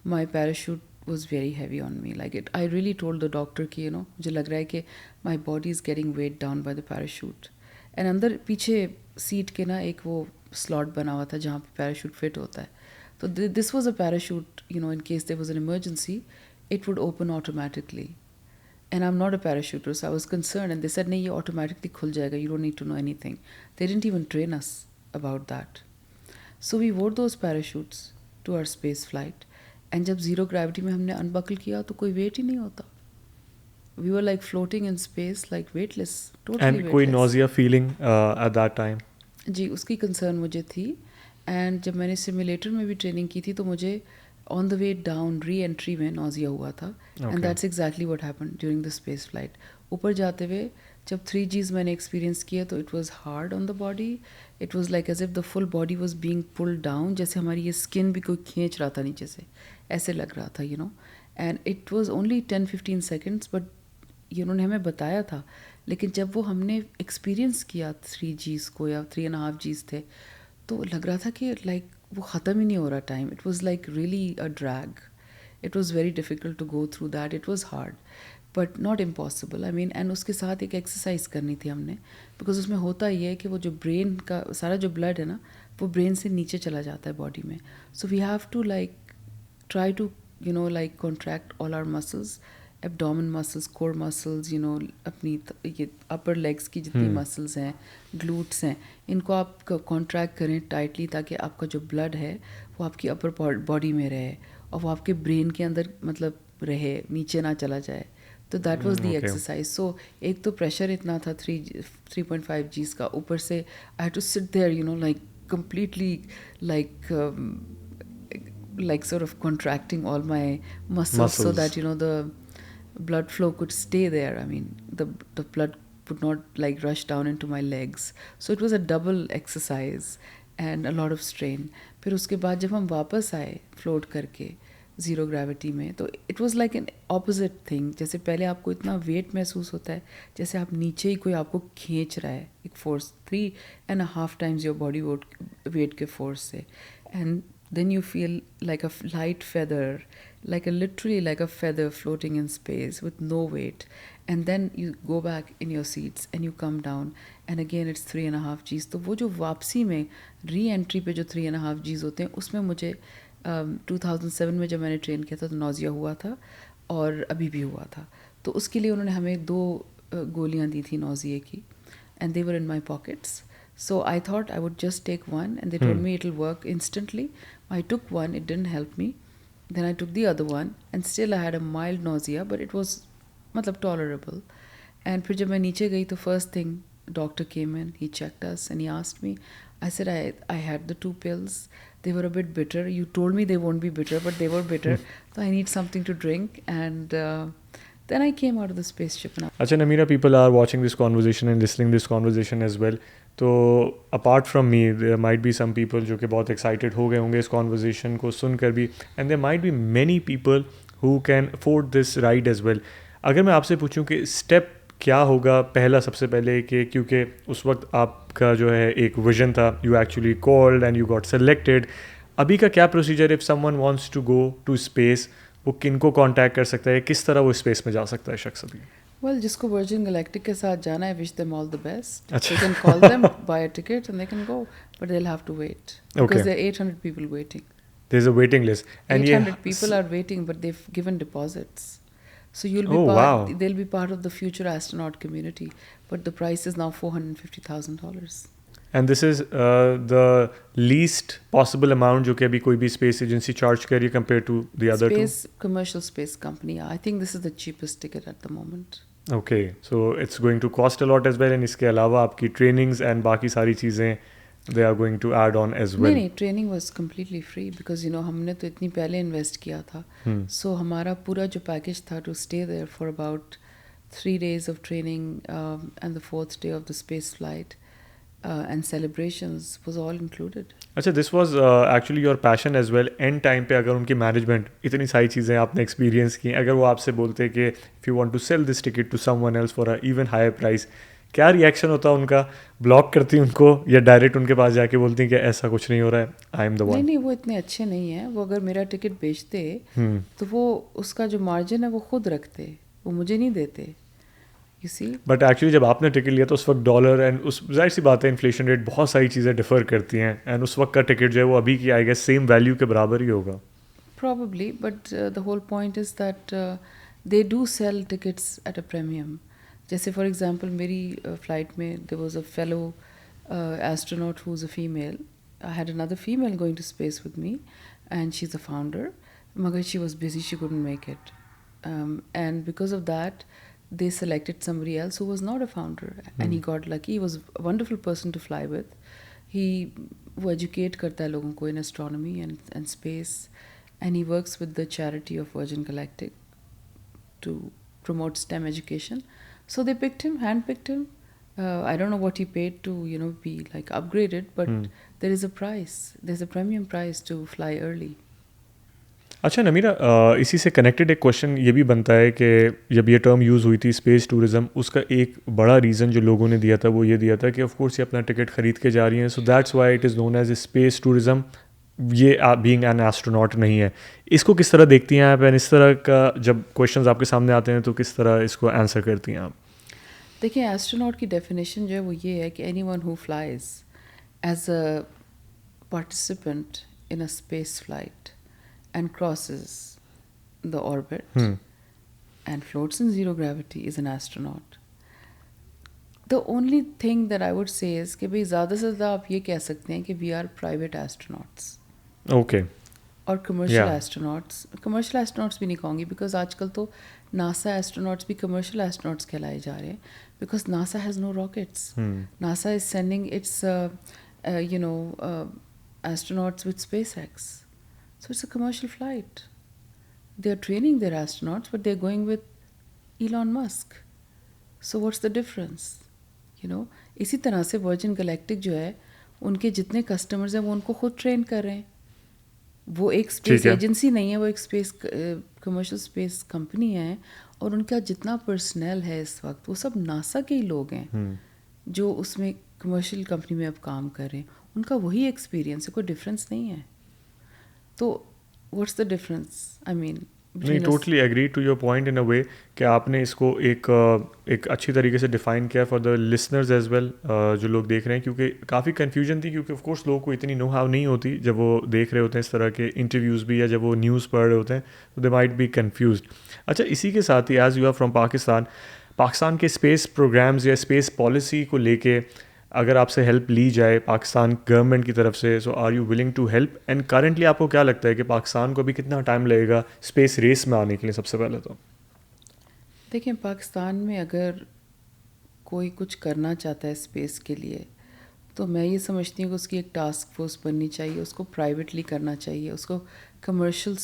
my parachute was very heavy on me. Like I really told the doctor कि मुझे लग रहा है कि my body is getting weighed down by the parachute. And अंदर पीछे सीट के ना एक वो स्लॉट बना हुआ था जहाँ पे पैराशूट फिट होता है. So this was a parachute, you know, in case there was an emergency, it would open automatically. And I'm not a parachuter, so I was concerned. And they said, "No, ये automatically खुल जाएगा. You don't need to know anything." They didn't even train us about that. So we wore those parachutes to our space flight. And जब zero gravity में हमने unbuckle किया तो कोई weight ही नहीं होता. We were like floating in space, like weightless, totally And weightless. कोई nausea feeling at that time? जी, उसकी कंसर्न मुझे थी. एंड जब मैंने सिमुलेटर में भी ट्रेनिंग की थी तो मुझे on the way down reentry में नोजिया हुआ था. And that's exactly what happened during the space flight. ऊपर जाते हुए जब 3Gs मैंने एक्सपीरियंस किया तो it was hard on the body. It was like as if the full body was being pulled down, जैसे हमारी ये स्किन भी कोई खींच रहा था नीचे से, ऐसे लग रहा था, you know. And it was only 10-15 seconds, but ये उन्होंने हमें बताया था. लेकिन जब वो हमने एक्सपीरियंस किया 3Gs को, या 3.5 Gs थे, तो लग रहा था कि लाइक वो ख़त्म ही नहीं हो रहा time. It was like really a drag. It was very difficult to go through that. It was hard but not impossible. I mean, and उसके साथ एक एक्सरसाइज करनी थी हमने, बिकॉज उसमें होता ये है कि वो जो ब्रेन का सारा जो ब्लड है ना, वो ब्रेन से नीचे चला जाता है बॉडी में. So we have to like try to, you know, like contract all our muscles, abdomen muscles, core muscles, you know, अपनी ये अपर लेग्स की जितनी मसल्स हैं, ग्लूट्स हैं, इनको आप कॉन्ट्रैक्ट करें टाइटली, ताकि आपका जो ब्लड है वो आपकी अपर बॉडी में रहे और वो आपके ब्रेन के अंदर मतलब रहे, नीचे ना चला जाए. तो दैट वाज द एक्सरसाइज. सो एक तो प्रेशर इतना था 3.5 Gs का, ऊपर से I had to sit there, you know, like completely like sort of contracting all my muscles so that, you know, the blood flow could stay there. I mean, the blood would not like rush down into my legs. So it was a double exercise and a lot of strain. फिर उसके बाद जब हम वापस आए float करके zero gravity में, तो it was like an opposite thing. जैसे पहले आपको इतना वेट महसूस होता है जैसे आप नीचे ही कोई आपको खींच रहा है, एक force 3.5 times your body weight के फोर्स से. And then you feel like a light feather, literally like a feather floating in space with no weight. And then you go back in your seats and you come down and again it's 3.5 Gs. तो वो जो वापसी में re-entry पे जो 3.5 Gs होते हैं, उसमें मुझे 2007 में जब मैंने ट्रेन किया था तो नोजिया हुआ था और अभी भी हुआ था. तो उसके लिए उन्होंने हमें 2 गोलियां दी थी नोजिया की, and they were in my pockets. So I thought I would just take one, and they told me it'll work instantly. I took one, it didn't help me. Then I took the other one, and still I had a mild nausea, but it was matlab tolerable. And फिर जब मैं नीचे गई तो first thing doctor came in, he checked us and he asked me. I said I had the 2 pills. They were a bit bitter. You told me they won't be bitter, but they were bitter. So I need something to drink, and then I came out of the spaceship. Acha Namira, people are watching this conversation and listening this conversation as well. तो apart from me there might be some people जो कि बहुत excited हो गए होंगे इस conversation को सुनकर भी, and there might be many people who can afford this ride as well. अगर मैं आपसे पूछूं कि स्टेप क्या होगा पहला, सबसे पहले, कि क्योंकि उस वक्त आपका जो है एक विजन था, you actually called and you got selected. अभी का क्या procedure, if someone wants to go to space, वो किन को कॉन्टैक्ट कर सकता है, किस तरह वो स्पेस में जा सकता है शख्स अभी? Well, जिसको वर्जिन गैलेक्टिक के साथ जाना है, wish them all the best. They can call them, buy a ticket, and they can go, but they'll have to wait because there are 800 people waiting. There's a waiting list, and 800 people are waiting, but they've given deposits. So you'll be they'll be part of the future astronaut community, but the price is now $450,000. And this is the least possible amount जो कि अभी कोई भी space agency charge कर रही है compared to the other two. Commercial space company. I think this is the cheapest ticket at the moment. Okay, so it's going to cost a lot as well, and इसके अलावा आपकी trainings and बाकी सारी चीज़ें they are going to add on as well. नहीं, training was completely free because, you know, हमने तो इतनी पहले invest किया था. So हमारा पूरा जो package था to stay there for about 3 days of training and the 4th day of the space flight and celebrations was all included. अच्छा, this was actually your passion as well. End time पे अगर उनकी management इतनी सारी चीज़ें आपने experience की, अगर वो आपसे बोलते कि if you want to sell this ticket to someone else for a even higher price, क्या रिएक्शन होता है उनका? ब्लॉक करती उनको या डायरेक्ट उनके पास जाके बोलती हैं कि ऐसा कुछ नहीं हो रहा है, आई एम द वन? नहीं, वो इतने अच्छे नहीं हैं. वो अगर मेरा टिकट बेचते तो वो उसका जो मार्जिन है वो खुद रखते, वो मुझे नहीं देते. You see? बट एक्चुअली जब आपने टिकट लिया तो उस वक्त डॉलर एंड उस जाहिर सी बात है इन्फ्लेशन रेट बहुत सारी चीज़ें डिफर करती हैं एंड उस वक्त का टिकट जो है वो अभी की आई गेस सेम वैल्यू के बराबर ही होगा. Probably, but the whole point is that they do sell tickets at a premium. जैसे for example मेरी flight में there was a fellow astronaut who's a female. I had another female going to space with me and she's a founder. मगर she was busy, she couldn't make it. And because of that, they selected somebody else who was not a founder. And he got lucky. He was a wonderful person to fly with. वो educate करता है लोगों को in astronomy and space. And he works with the charity of Virgin Galactic to promote STEM education. So they picked him, handpicked him. I don't know what he paid to, be like upgraded, but there is a price. There's a premium price to fly early. अच्छा नमीरा, इसी से connected एक question ये भी बनता है कि जब ये टर्म यूज़ हुई थी स्पेस टूरिज़म, उसका एक बड़ा रीज़न जो लोगों ने दिया था वो ये दिया था कि ऑफ कोर्स ये अपना टिकट ख़रीद के जा रही हैं, so that's why it is known as space tourism. ये बीइंग एन एस्ट्रोनॉट नहीं है. इसको किस तरह देखती हैं आप एंड इस तरह का जब क्वेश्चंस आपके सामने आते हैं तो किस तरह इसको आंसर करती हैं आप? देखिए, एस्ट्रोनॉट की डेफिनेशन जो है वो ये है कि anyone who flies as a participant in a space flight and crosses the orbit and floats in zero gravity is an astronaut. The only thing that I would say is कि भाई ज़्यादा से ज़्यादा आप ये कह सकते हैं कि we are private astronauts. Okay. और कमर्शियल एस्ट्रोनॉट्स भी नहीं कहूँगी, बिकॉज आजकल तो नासा एस्ट्रोनॉट्स भी कमर्शियल एस्ट्रोनॉट्स कहलाए जा रहे हैं, because NASA has no rockets. NASA is sending its astronauts with SpaceX. So it's a commercial flight. They are training their astronauts, but they're going with Elon Musk. So what's the difference? इसी तरह से virgin galactic जो है, उनके जितने customers हैं वो उनको खुद ट्रेन कर रहे हैं. वो एक स्पेस एजेंसी नहीं है, वो एक स्पेस कमर्शियल स्पेस कंपनी है, और उनका जितना पर्सनल है इस वक्त वो सब नासा के ही लोग हैं जो उसमें कमर्शियल कंपनी में अब काम कर रहे हैं. उनका वही एक्सपीरियंस है, कोई डिफरेंस नहीं है. तो what's the difference? I mean, नहीं, totally agree to your point in a way कि आपने इसको एक अच्छी तरीके से डिफ़ाइन किया for the listeners as well, जो लोग देख रहे हैं, क्योंकि काफ़ी कन्फ्यूजन थी, क्योंकि ऑफ कोर्स लोगों को इतनी नो हाव नहीं होती जब वो देख रहे होते हैं इस तरह के इंटरव्यूज़ भी, या जब वो न्यूज़ पढ़ रहे होते हैं तो दे माइट बी कन्फ्यूज्ड. अच्छा, इसी के साथ ही as you are from Pakistan के स्पेस प्रोग्राम्स या स्पेस पॉलिसी को लेके अगर आपसे हेल्प ली जाए पाकिस्तान गवर्नमेंट की तरफ से, so are you willing to help? And currently आपको क्या लगता है कि पाकिस्तान को अभी कितना टाइम लगेगा स्पेस रेस में आने के लिए? सबसे पहले तो देखिए, पाकिस्तान में अगर कोई कुछ करना चाहता है स्पेस के लिए, तो मैं ये समझती हूँ कि उसकी एक टास्क फोर्स बननी चाहिए, उसको प्राइवेटली करना चाहिए, उसको कमर्शियल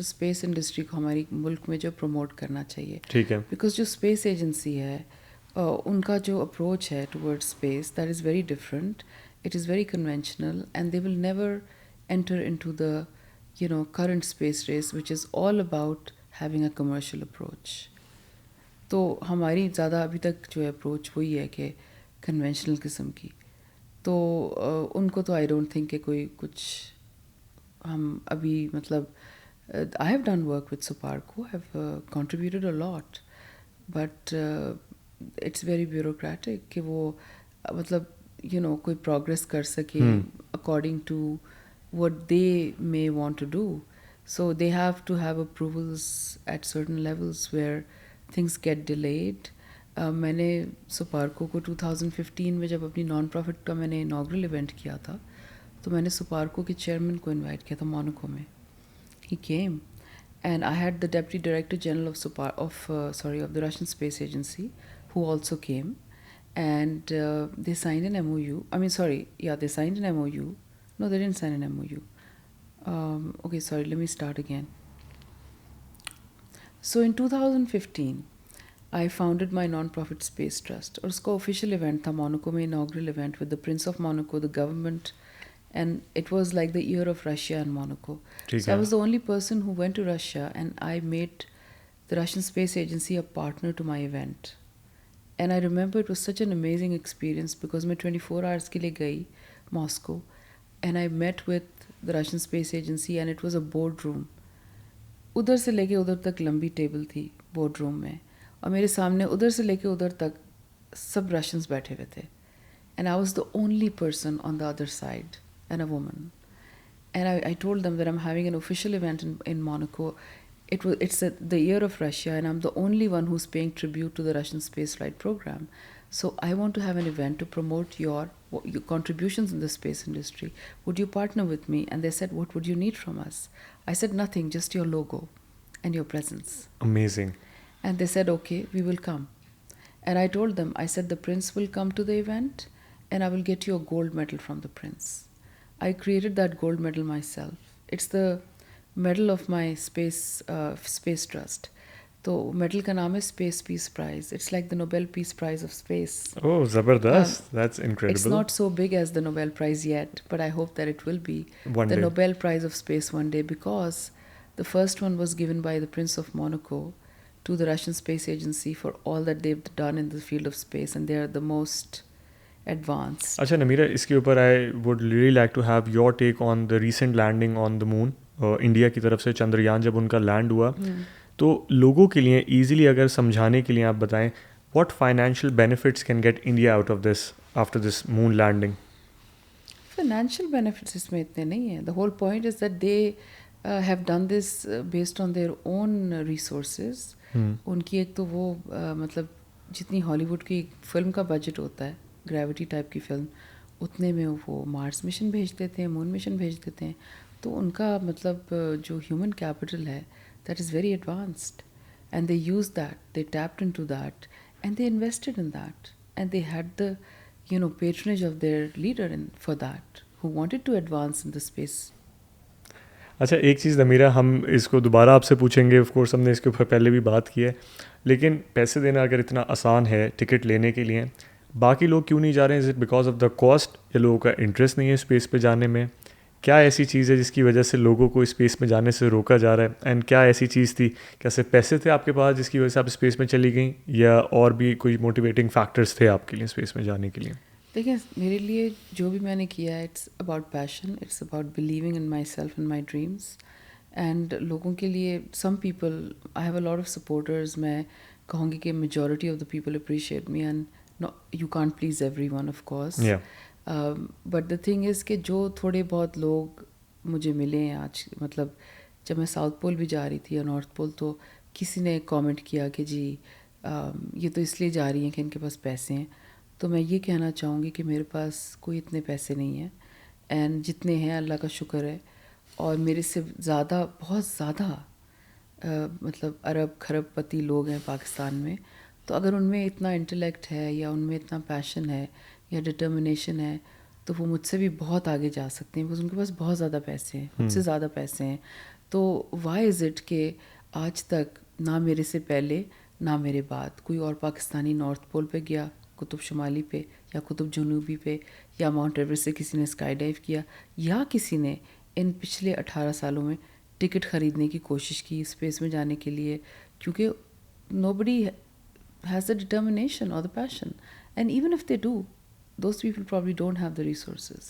स्पेस इंडस्ट्री को हमारी मुल्क में जो प्रमोट करना चाहिए. ठीक है. बिकॉज जो स्पेस एजेंसी है, उनका जो अप्रोच है towards space, that is very different. It is very conventional and they will never enter into the current space race which is all about having a commercial approach. तो हमारी ज़्यादा अभी तक जो है अप्रोच वही है कि कन्वेंशनल किस्म की. तो उनको तो आई डोंट थिंक कि कोई कुछ हम अभी मतलब I have done work with SUPARCO, have contributed a lot, but it's very bureaucratic कि वो मतलब कोई प्रोग्रेस कर सके according to what they may want to do. So they have to have approvals at certain levels where things get delayed. मैंने सुपार्को को 2015 में जब अपनी नॉन प्रॉफिट का मैंने इनाग्रल इवेंट किया था, तो मैंने सुपार्को के चेयरमैन को इनवाइट किया था मोनाको में. He came and I had the deputy director general of the Russian Space Agency who also came, and they signed an MOU. They signed an MOU. No, they didn't sign an MOU. Let me start again. So in 2015, I founded my non-profit space trust. और उसका official event था Monaco में, inaugural event with the Prince of Monaco, the government, and it was like the year of Russia and Monaco. So I was the only person who went to Russia, and I made the Russian Space Agency a partner to my event. And I remember it was such an amazing experience because मैं 24 hours के लिए गई Moscow, and I met with the Russian Space Agency, and it was a boardroom. उधर से लेके उधर तक लंबी टेबल थी बोर्ड रूम में, और मेरे सामने उधर से लेके उधर तक सब रशियंस बैठे हुए थे, and I was the only person on the other side and a woman. And I told them that I'm having an official event in Monaco. The year of Russia, and I'm the only one who's paying tribute to the Russian spaceflight program. So I want to have an event to promote your contributions in the space industry. Would you partner with me? And they said, what would you need from us? I said, nothing, just your logo and your presence. Amazing. And they said, okay, we will come. And I told them, I said, the prince will come to the event, and I will get you a gold medal from the prince. I created that gold medal myself. It's the medal of my space trust. तो medal का नाम है Space Peace Prize. It's like the Nobel Peace Prize of space. Oh, zabardast. That's incredible. It's not so big as the Nobel Prize yet, but I hope that it will be One the day. Nobel Prize of Space one day, because the first one was given by the Prince of Monaco to the Russian Space Agency for all that they've done in the field of space, and they are the most advanced. अच्छा नमीरा, इसके ऊपर I would really like to have your take on the recent landing on the moon. India की तरफ से चंद्रयान जब उनका land हुआ, तो लोगों के लिए ईजिली अगर समझाने के लिए आप बताएं, what financial benefits can get India out of this after this moon landing. Financial benefits इसमें इतने नहीं है. The whole point is that they have done this based on their own resources. उनकी एक तो वो मतलब जितनी हॉलीवुड की फिल्म का बजट होता है, ग्रेविटी टाइप की फिल्म, उतने में वो मार्स मिशन भेज देते हैं, मून मिशन भेज देते हैं. तो उनका मतलब जो ह्यूमन कैपिटल है, that is very advanced, and they use that, they tapped into that, and they invested in that, and they had the patronage of their leader for that, who wanted to advance in the space. अच्छा, एक चीज़ नमीरा, हम इसको दोबारा आपसे पूछेंगे. Of course हमने इसके ऊपर पहले भी बात की है, लेकिन पैसे देना अगर इतना आसान है टिकट लेने के लिए, बाकी लोग क्यों नहीं जा रहे हैं? Is it because of the cost, या लोगों का इंटरेस्ट नहीं है स्पेस पे जाने में? क्या ऐसी चीज़ है जिसकी वजह से लोगों को स्पेस में जाने से रोका जा रहा है? एंड क्या ऐसी चीज़ थी, क्या सिर्फ पैसे थे आपके पास जिसकी वजह से आप स्पेस में चली गई, या और भी कोई मोटिवेटिंग फैक्टर्स थे आपके लिए स्पेस में जाने के लिए? देखिए, मेरे लिए जो भी मैंने किया है, it's about passion, it's about believing in myself and my dreams. And लोगों के लिए, some people, I have a lot of supporters. मैं कहूँगी कि majority of the people appreciate me, and you can't please everyone, of course. Yeah. But the thing is कि जो थोड़े बहुत लोग मुझे मिले हैं आज, मतलब जब मैं साउथ पोल भी जा रही थी या नॉर्थ पोल, तो किसी ने कमेंट किया कि जी ये तो इसलिए जा रही हैं कि इनके पास पैसे हैं. तो मैं ये कहना चाहूँगी कि मेरे पास कोई इतने पैसे नहीं हैं, एंड जितने हैं अल्लाह का शुक्र है. और मेरे से ज़्यादा, बहुत ज़्यादा मतलब अरब खरबपति लोग हैं पाकिस्तान में. तो अगर उनमें इतना इंटेलेक्ट है, या उनमें इतना पैशन है, या डिटर्मिनेशन है, तो वो मुझसे भी बहुत आगे जा सकते हैं, बिकॉज उनके पास बहुत ज़्यादा पैसे हैं, मुझसे ज़्यादा पैसे हैं. तो वाई इज़ इट कि आज तक ना मेरे से पहले ना मेरे बाद कोई और पाकिस्तानी नॉर्थ पोल पे गया, कुतुब शुमाली पे, या कुतुब जनूबी पे, या माउंट एवरेस्ट से किसी ने स्काई डाइव किया, या किसी ने इन पिछले 18 सालों में टिकट ख़रीदने की कोशिश की स्पेस में जाने के लिए, क्योंकि nobody has the determination or the passion. And even if they do, those people probably don't have the resources.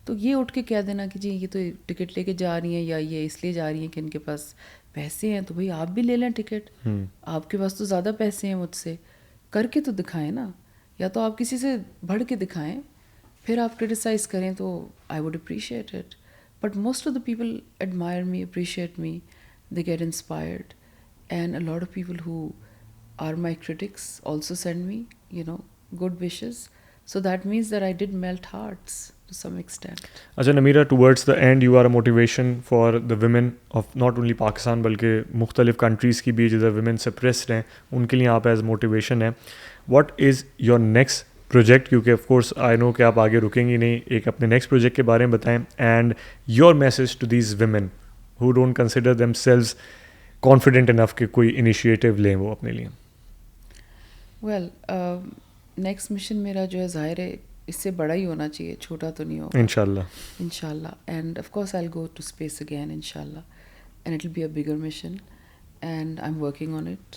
तो ये उठ के कह देना कि जी ये तो टिकट लेके जा रही हैं, या ये इसलिए जा रही हैं कि इनके पास पैसे हैं, तो भाई आप भी ले लें टिकट. आपके पास तो ज़्यादा पैसे हैं मुझसे, करके तो दिखाएं ना. या तो आप किसी से बढ़ के दिखाएं, फिर आप क्रिटिसाइज़ करें, तो I would appreciate it. But most of the people admire me, appreciate me, they get inspired. And a lot of people who are my critics also send me, good wishes. So that means that I did melt hearts to some extent. अच्छा Namira, towards the end you are a motivation for the women of not only Pakistan बल्कि मुख्तलिफ countries की भी जिधर women suppressed हैं, उनके लिए आप as motivation है. What is your next project? क्योंकि of course I know कि आप आगे रुकेंगी नहीं. एक अपने next project के बारे में बताएं, and your message to these women who don't consider themselves confident enough कि कोई initiative लें वो अपने लिए. वेल, नेक्स्ट मिशन मेरा जो है, ज़ाहिर है इससे बड़ा ही होना चाहिए, छोटा तो नहीं होगा. इंशाल्लाह. And of course I will go to space again, इंशाल्लाह, and it will be a bigger mission, and I am working on it.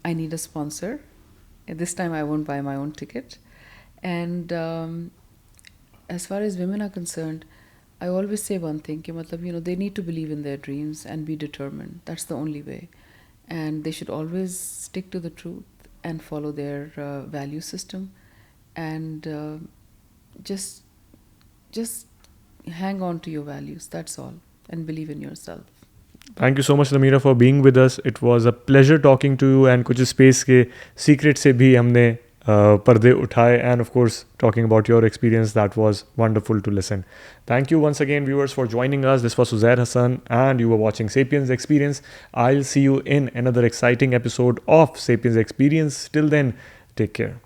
I need a sponsor. This time I won't buy my own ticket. And as far as women are concerned, I always say one thing कि मतलब they need to believe in their dreams and be determined. That's the only way. and they should always stick to the truth and follow their value system, and just hang on to your values, that's all, and believe in yourself. Thank you so much, Namira, for being with us. It was a pleasure talking to you, and कुछ space के secret से भी हमने पर्दे उठाए, and of course talking about your experience, that was wonderful to listen. Thank you once again, viewers, for joining us. This was Uzairhasan, and you were watching Sapiens Experience. I'll see you in another exciting episode of Sapiens Experience. Till then, take care.